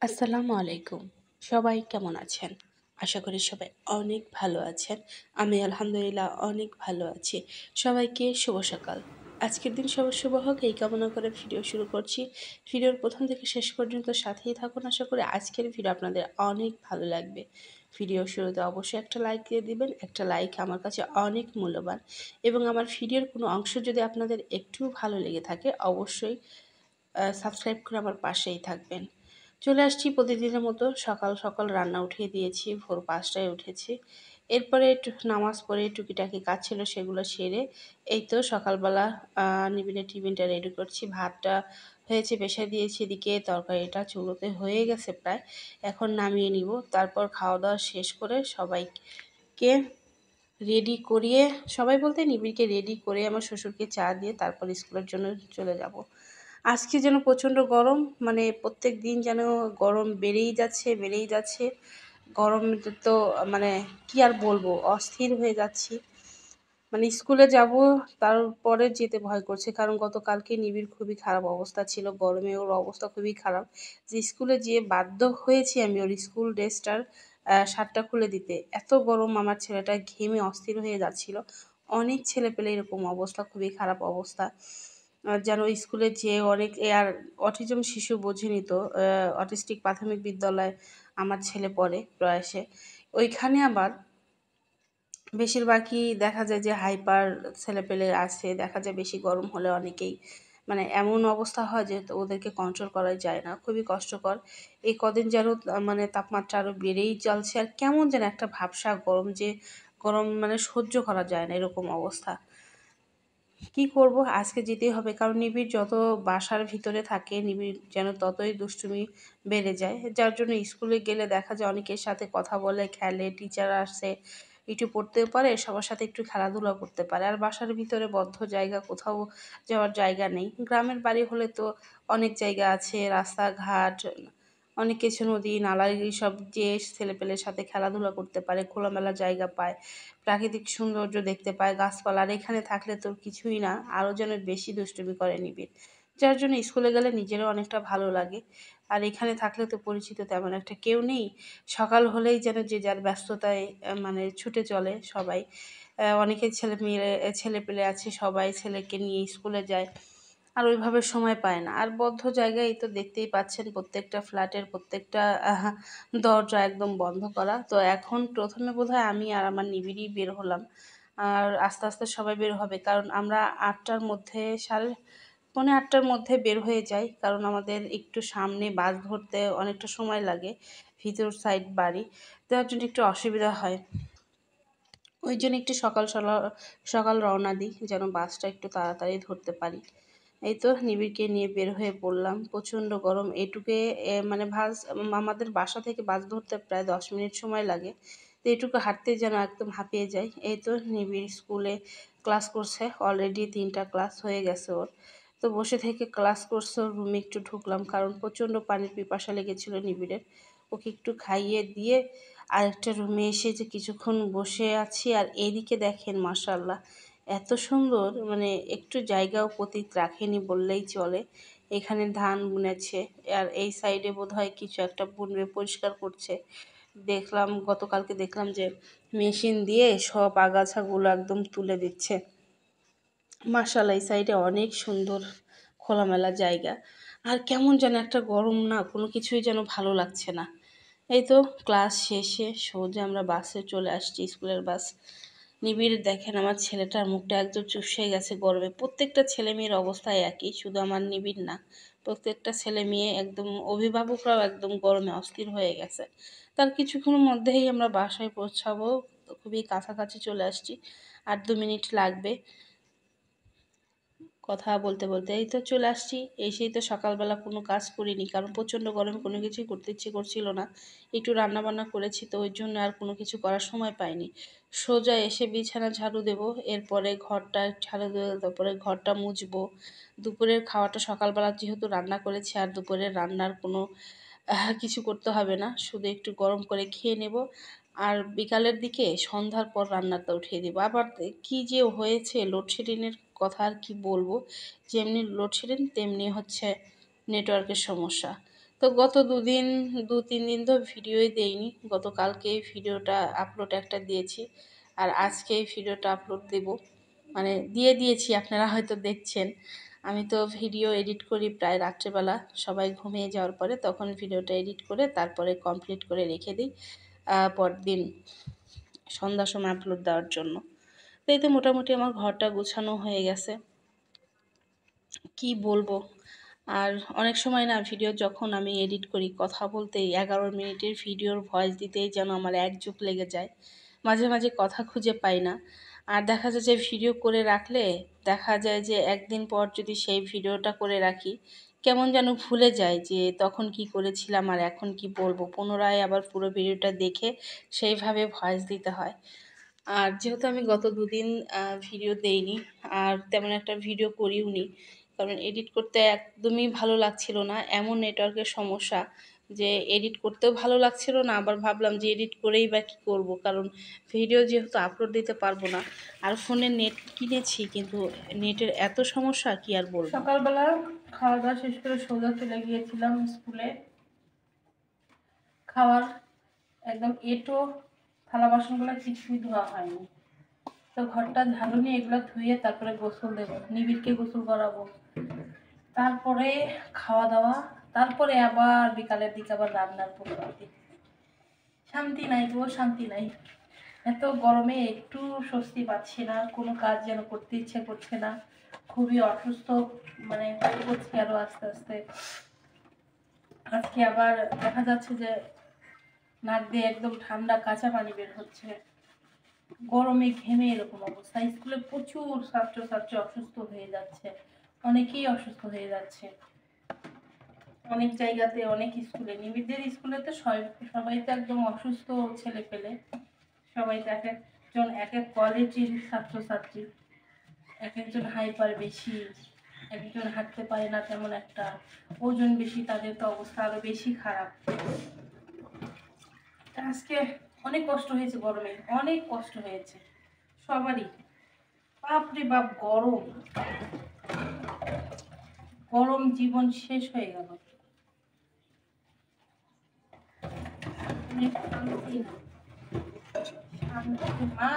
আসসালামু আলাইকুম। সবাই কেমন আছেন? আশা করি সবাই অনেক ভালো আছেন। আমি আলহামদুলিল্লাহ অনেক ভালো আছি। সবাইকে শুভ সকাল। আজকের দিন সবার শুভ হোক এই কামনা করে ভিডিও শুরু করছি। ভিডিওর ১ম থেকে শেষ পর্যন্ত সাথেই থাকুন। আশা করি আজকের ভিডিও আপনাদের অনেক ভালো লাগবে। ভিডিও শুরুতে অবশ্যই একটা লাইক দিয়ে দিবেন। একটা লাইক আমার কাছে অনেক মূল্যবান এবং আমার ভিডিওর কোনো অংশ যদি আপনাদের একটুও ভালো লেগে থাকে অবশ্যই সাবস্ক্রাইব করে আমার পাশেই থাকবেন। চলে আসছি প্রতিদিনের মতো সকাল সকাল রান্না উঠিয়ে দিয়েছি। ভোর ৫টায় উঠেছি। এরপরে একটু নামাজ পড়ে টুকিটাকি কাজ ছিল সেগুলো সেরে এই তো সকালবেলা নিবিড়ের টিফিনটা রেডি করছি। ভাতটা হয়েছে বসায় দিয়েছি এদিকে, তরকারিটা চুলোতে হয়ে গেছে প্রায়। এখন নামিয়ে নিব। তারপর খাওয়া-দাওয়া শেষ করে সবাইকে রেডি করিয়ে, সবাই বলতে নিবিড়কে রেডি করে আমার শ্বশুরকে চা দিয়ে তারপর স্কুলের জন্য চলে যাব। আজকে যেন প্রচণ্ড গরম, মানে প্রত্যেক দিন যেন গরম বেড়েই যাচ্ছে বেড়েই যাচ্ছে। গরমে তো মানে কি আর বলবো, অস্থির হয়ে যাচ্ছি। মানে স্কুলে যাব, তারপরে যেতে ভয় করছে কারণ গতকালকে নিবিড় খুবই খারাপ অবস্থা ছিল, গরমে ওর অবস্থা খুবই খারাপ যে স্কুলে যেয়ে বাধ্য হয়েছি আমি ওর স্কুল ড্রেসটার শার্টটা খুলে দিতে। এত গরম, আমার ছেলেটা ঘেমে অস্থির হয়ে যাচ্ছিল। অনেক ছেলে পেলে এরকম অবস্থা, খুবই খারাপ অবস্থা। যেন স্কুলে যেয়ে অনেক আর অটিজম শিশু বোঝেনি তো, অটিস্টিক প্রাথমিক বিদ্যালয় আমার ছেলে পড়ে প্রয়াসে। ওইখানে আবার বেশিরভাগই দেখা যায় যে হাইপার ছেলেপেলে আছে, দেখা যায় বেশি গরম হলে অনেকেই মানে এমন অবস্থা হয় যে তো ওদেরকে কন্ট্রোল করাই যায় না, খুবই কষ্টকর। এই কদিন যেন মানে তাপমাত্রা আরও বেড়েই চলছে আর কেমন যেন একটা ভাবসা গরম, যে গরম মানে সহ্য করা যায় না এরকম অবস্থা। কি করব, আজকে যেতেই হবে কারণ নিবিড় যত বাসার ভিতরে থাকে নিবিড় যেন ততই দুষ্টুমি বেড়ে যায়, যার জন্য স্কুলে গেলে দেখা যায় অনেকের সাথে কথা বলে, খেলে, টিচার আসে, একটু পড়তেও পারে, সবার সাথে একটু খেলাধুলা করতে পারে। আর বাসার ভিতরে বদ্ধ জায়গা, কোথাও যাওয়ার জায়গা নেই। গ্রামের বাড়ি হলে তো অনেক জায়গা আছে, রাস্তাঘাট, অনেক কিছু, নদী নালা, এইসব যে ছেলেপেলের সাথে খেলাধুলা করতে পারে, খোলামেলা জায়গা পায়, প্রাকৃতিক সৌন্দর্য দেখতে পায়, গাছপালা। আর এখানে থাকলে তো কিছুই না, আরও যেন বেশি দুষ্টুমি করে নিবিড়, যার জন্য স্কুলে গেলে নিজেরও অনেকটা ভালো লাগে। আর এখানে থাকলে তো পরিচিত তেমন একটা কেউ নেই। সকাল হলেই যেন যে যার ব্যস্ততায় মানে ছুটে চলে সবাই। অনেকে ছেলেপেলে আছে, সবাই ছেলেকে নিয়ে স্কুলে যায় আর ওইভাবে সময় পায় না। আর বদ্ধ জায়গায় তো দেখতেই পাচ্ছেন প্রত্যেকটা ফ্ল্যাটের প্রত্যেকটা দরজা একদম বন্ধ করা। তো এখন ১ম এ বোধহয় আমি আর আমার নিবিড়ই বের হলাম। আর আস্তে আস্তে সবাই বের হবে কারণ আমরা ৮টার মধ্যে, সাড়ে পৌনে ৮টার মধ্যে বের হয়ে যাই কারণ আমাদের একটু সামনে বাস ধরতে অনেকটা সময় লাগে, ভিতর সাইড বাড়ি, যার জন্য একটু অসুবিধা হয়। ওই জন্য একটু সকাল রওনা দিই যেন বাসটা একটু তাড়াতাড়ি ধরতে পারি। এই তো নিবিড়কে নিয়ে বের হয়ে পড়লাম। প্রচণ্ড গরম। এটুকে মানে আমাদের বাসা থেকে বাস ধরতে প্রায় ১০ মিনিট সময় লাগে। তো এটুকু হাঁটতেই যেন একদম হাঁপিয়ে যাই। এই তো নিবিড় স্কুলে ক্লাস করছে। অলরেডি ৩টা ক্লাস হয়ে গেছে ওর। তো বসে থেকে ক্লাস করছে। ওর রুমে একটু ঢুকলাম কারণ প্রচণ্ড পানির পিপাসা লেগেছিল নিবিড়ের। ওকে একটু খাইয়ে দিয়ে আরেকটা রুমে এসে যে কিছুক্ষণ বসে আছি আর এদিকে দেখেন মাশাআল্লাহ এত সুন্দর, মানে একটু জায়গাও পতিত রাখেনি বললেই চলে। এখানে ধান বুনেছে আর এই সাইডে বোধহয় কিছু একটা বুনবে, পরিষ্কার করছে। গতকালকে দেখলাম যে মেশিন দিয়ে সব আগাছাগুলো একদম তুলে দিচ্ছে। মাশাআল্লাহ এই সাইডে অনেক সুন্দর খোলামেলা জায়গা। আর কেমন যেন একটা গরম, না কোনো কিছুই যেন ভালো লাগছে না। এই তো ক্লাস শেষে সোজা আমরা বাসে চলে আসছি, স্কুলের বাস। নিবিড় দেখেন আমার ছেলেটার মুখটা একদম চুপসে গেছে গরমে। প্রত্যেকটা ছেলে মেয়ের অবস্থায় একই, শুধু আমার নিবিড় না, প্রত্যেকটা ছেলে মেয়ে একদম, অভিভাবকরাও একদম গরমে অস্থির হয়ে গেছে। তার কিছুক্ষণের মধ্যেই আমরা বাসায় পৌঁছাবো। তো খুবই কাছাকাছি চলে আসছি, ৮-২ মিনিট লাগবে কথা বলতে বলতে। এই তো চলে আসছি। এসেই তো সকালবেলা কোনো কাজ করিনি কারণ প্রচণ্ড গরমে কোনো কিছুই করতে ইচ্ছে করছিল না। একটু রান্নাবান্না করেছি তো ওই জন্য আর কোনো কিছু করার সময় পাইনি। সোজা এসে বিছানা ঝাড়ু দেবো, এরপরে ঘরটা ঝাড়ু দেবো, তারপরে ঘরটা মুছবো। দুপুরের খাওয়াটা সকালবেলা যেহেতু রান্না করেছি আর দুপুরের রান্নার কোনো কিছু করতে হবে না, শুধু একটু গরম করে খেয়ে নেব। আর বিকালের দিকে সন্ধ্যার পর রান্নাটা উঠিয়ে দিব। আবার কি যে হয়েছে লোডশেডিংয়ের কথা আর কি বলবো, যেমনি লোডশেডিং তেমনি হচ্ছে নেটওয়ার্কের সমস্যা। তো গত 2-3 দিন তো ভিডিওই দেইনি। গতকালকে এই ভিডিওটা আপলোড একটা দিয়েছি, আর আজকে এই ভিডিওটা আপলোড দেব, মানে দিয়েছি, আপনারা হয়তো দেখছেন। আমি তো ভিডিও এডিট করি প্রায় রাত্রেবেলা, সবাই ঘুমিয়ে যাওয়ার পরে, তখন ভিডিওটা এডিট করে তারপরে কমপ্লিট করে রেখে দিই পরদিন সন্ধ্যার সময় আপলোড দেওয়ার জন্য। তো এতে মোটামুটি আমার ঘরটা গোছানো হয়ে গেছে, কি বলবো। আর অনেক সময় না ভিডিও যখন আমি এডিট করি, কথা বলতেই 11 মিনিটের ভিডিওর ভয়েস দিতেই যেন আমার এক যুগ লেগে যায়, মাঝে মাঝে কথা খুঁজে পাই না। আর দেখা যায় যে ভিডিও করে রাখলে দেখা যায় যে একদিন পর যদি সেই ভিডিওটা করে রাখি, কেমন যেন ভুলে যায় যে তখন কি করেছিলাম আর এখন কি বলবো, পুনরায় আবার পুরো ভিডিওটা দেখে সেইভাবে ভয়েস দিতে হয়। আর যেহেতু আমি গত 2 দিন ভিডিও দেইনি, আর তেমন একটা ভিডিও করিও নি, কারণ এডিট করতে একদমই ভালো লাগছিল না, এমন নেটওয়ার্কের সমস্যা যে এডিট করতেও ভালো লাগছিল না, আবার ভাবলাম যে এডিট করেই বা কী করবো, কারণ ভিডিও যেহেতু আপলোড দিতে পারবো না। আর ফোনে নেট কিনেছি, কিন্তু নেটের এত সমস্যা কি আর বলবো। সকালবেলা খাওয়া দাওয়া শেষ করে সোজা চলে গিয়েছিলাম স্কুলে। খাওয়ার একদম থালা বাসনগুলো কিছুই ধোয়া হয়নি, তো ঘরটা ঝাড়ু নিয়ে এগুলো ধুয়ে তারপরে গোসল দেবো, নিবিড়কে গোসল করাবো, তারপরে খাওয়া দাওয়া, তারপরে আবার বিকালের দিকে আবার রান্নার প্রস্তুতি। শান্তি নাই গো, শান্তি নাই। এত গরমে একটু স্বস্তি পাচ্ছি না, কোনো কাজ যেন করতে ইচ্ছে করছে না, খুবই অসুস্থ মানে হয়ে পড়ছি আরো আস্তে আস্তে। আজকে আবার দেখা যাচ্ছে যে নাক দিয়ে একদম ঠান্ডা কাঁচা পানি বের হচ্ছে, গরমে ঘেমে এরকম অবস্থা। স্কুলে প্রচুর ছাত্রছাত্রী অসুস্থ হয়ে যাচ্ছে, অনেকেই অসুস্থ হয়ে যাচ্ছে অনেক জায়গাতে, অনেক স্কুলে। নিবিড়দের স্কুলে তো সবাই তো একদম অসুস্থ ছেলে পেলে, সবাই তো এক একজন এক এক কোয়ালিটির ছাত্রছাত্রী, এক একজন হাইপার বেশি, একজন হাঁটতে পারে না তেমন একটা, ওজন বেশি, তাদের তো অবস্থা আরো বেশি খারাপ। আজকে অনেক কষ্ট হয়েছে গরমে, অনেক কষ্ট হয়েছে সবারই। বাপরে বাপ, গরম গরম, জীবন শেষ হয়ে গেল। মা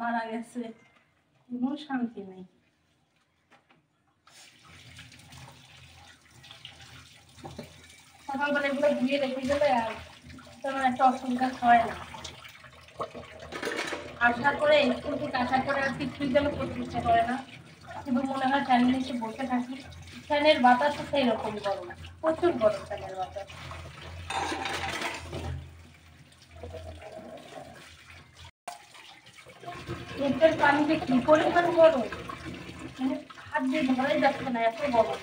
মারা গেছে, কোনো শান্তি নেই। সকালবেলা এগুলো ধুয়ে রেখে গেলে আর তেমন একটা অসুবিধা হয় না। আসার পরে স্কুল থেকে আসার পরে আর কিছুই যেন করতে ইচ্ছে করে না, শুধু মনে হয় ফ্যানের নিচে বসে থাকি। ফ্যানের বাতাসও সেই রকম গরম, প্রচুর গরম ফ্যানের বাতাস। ট্যাপের পানিতে কি পরিমাণ গরম, মানে হাত দিয়ে ধরাই যাচ্ছে না, এত গরম।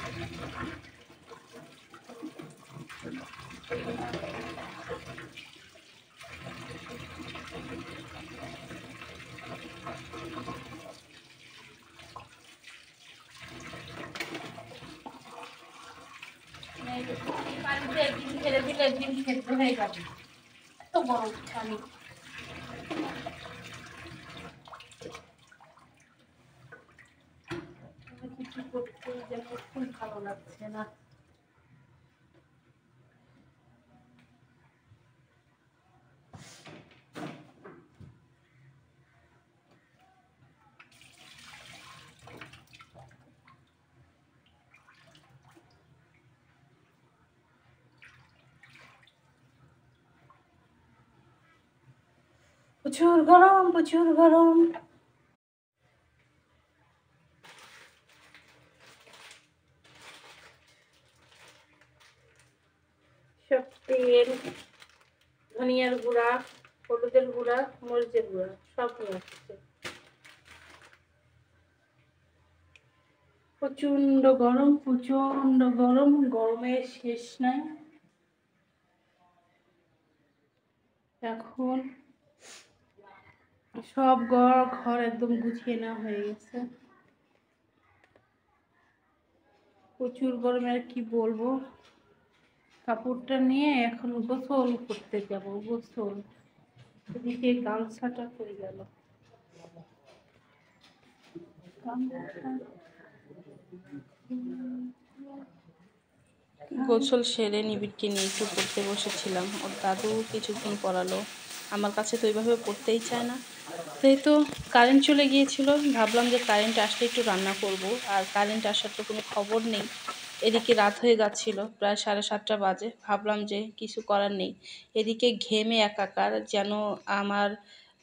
পানিতে একদিন ছেড়ে দিলে একদিন সেদ্ধ হয়ে যাবে, এত গরম পানি। কিছু করতে যেন খুব ভালো লাগছে না। প্রচুর গরম, প্রচুর গরম। সব তেল, ধনিয়ার গুঁড়া, হলুদের গুঁড়া, মরিচের গুঁড়া সব নিয়ে আসছে। প্রচন্ড গরম, প্রচন্ড গরম, গরমের শেষ নাই। এখন সব ঘর একদম গুছিয়ে নেওয়া হয়ে গেছে। প্রচুর গরমে আর কি বলবো, কাপড়টা নিয়ে এখন গোসল করতে যাব, গোসল। এদিকে গামছাটা হয়ে গেল, গোসল সেরে নিবিড়কে নিয়ে একটু পড়তে বসেছিলাম। ওর দাদু কিছুক্ষণ পড়ালো। আমার কাছে তো ওইভাবে পড়তেই চায় না। তাই তো কারেন্ট চলে গিয়েছিল। ভাবলাম যে কারেন্ট আসলে একটু রান্না করব। আর কারেন্ট আসার তো কোনো খবর নেই। এদিকে রাত হয়ে যাচ্ছিল, প্রায় 7:30 বাজে। ভাবলাম যে কিছু করার নেই। এদিকে ঘেমে একাকার, যেন আমার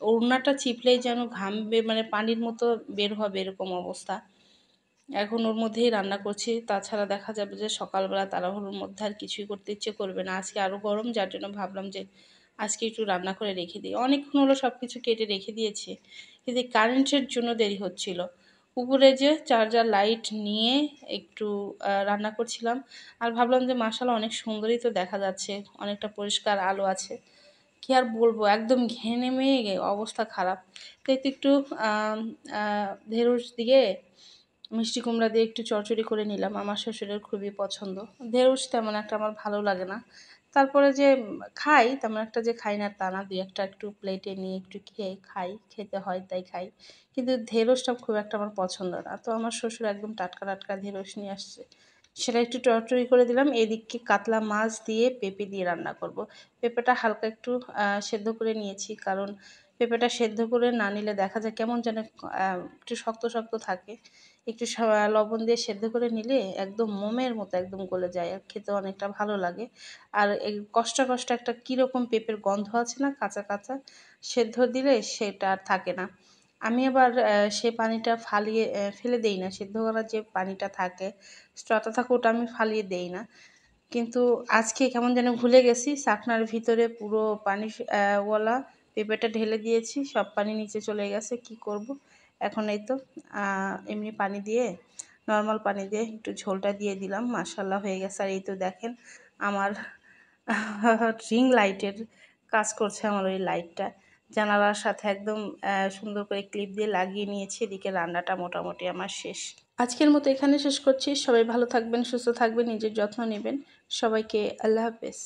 ওড়নাটা চিপলেই যেন ঘাম মানে পানির মতো বের হবে এরকম অবস্থা। এখন ওর মধ্যেই রান্না করছি। তাছাড়া দেখা যাবে যে সকালবেলা তাড়াহুড়োর মধ্যে আর কিছুই করতে ইচ্ছে করবে না। আজকে আরও গরম, যার জন্য ভাবলাম যে আজকে একটু রান্না করে রেখে দিই। অনেকক্ষণ হলো সব কিছু কেটে রেখে দিয়েছি, কিন্তু কারেন্টের জন্য দেরি হচ্ছিল। উপরে যে চার্জার লাইট নিয়ে একটু রান্না করছিলাম। আর ভাবলাম যে মাশাআল্লাহ অনেক সুন্দরই তো দেখা যাচ্ছে, অনেকটা পরিষ্কার আলো আছে। কি আর বলবো, একদম ঘেমে অবস্থা খারাপ। তাই তো একটু ঢেঁড়স দিয়ে মিষ্টি কুমড়া দিয়ে একটু চচ্চড়ি করে নিলাম। আমার শ্বশুরের খুবই পছন্দ। ঢেঁড়স তেমন একটা আমার ভালো লাগে না। তারপরে যে খাই, তেমন একটা যে খাই না তা না, ২-১টা একটু প্লেটে নিয়ে একটু খাই, খেতে হয় তাই খাই। কিন্তু ঢেঁড়সটা খুব একটা আমার পছন্দ না। তো আমার শ্বশুর একদম টাটকা টাটকা ঢেঁড়স নিয়ে আসছে। সেটা একটু চচ্চড়ি করে দিলাম। এদিকে কাতলা মাছ দিয়ে পেঁপে দিয়ে রান্না করব। পেঁপেটা হালকা একটু সেদ্ধ করে নিয়েছি, কারণ পেঁপেটা সেদ্ধ করে না নিলে দেখা যায় কেমন যেন একটু শক্ত শক্ত থাকে। একটু লবণ দিয়ে সেদ্ধ করে নিলে একদম মোমের মতো একদম গলে যায়, আর খেতে অনেকটা ভালো লাগে। আর এই কষ্টা কষ্টা একটা কীরকম পেঁপের গন্ধ আছে না, কাঁচা কাঁচা, সেদ্ধ দিলে সেটা আর থাকে না। আমি আবার সে পানিটা ফালিয়ে ফেলে দেই না। সেদ্ধ করার যে পানিটা থাকে, স্ট্রটা থাকে, ওটা আমি ফালিয়ে দেই না। কিন্তু আজকে কেমন যেন ভুলে গেছি, ছাকনার ভিতরে পুরো পানি ওয়ালা পেঁপেটা ঢেলে দিয়েছি, সব পানি নিচে চলে গেছে। কি করব এখন? এই তো এমনি পানি দিয়ে, নর্মাল পানি দিয়ে একটু ঝোলটা দিয়ে দিলাম, মাশাআল্লাহ হয়ে গেছে। আর এই তো দেখেন আমার রিং লাইটের কাজ করছে আমার ওই লাইটটা। জানালার সাথে একদম সুন্দর করে ক্লিপ দিয়ে লাগিয়ে নিয়েছি। এদিকে রান্নাটা মোটামুটি আমার শেষ। আজকের মতো এখানে শেষ করছি। সবাই ভালো থাকবেন, সুস্থ থাকবেন, নিজের যত্ন নেবেন। সবাইকে আল্লাহ হাফেজ।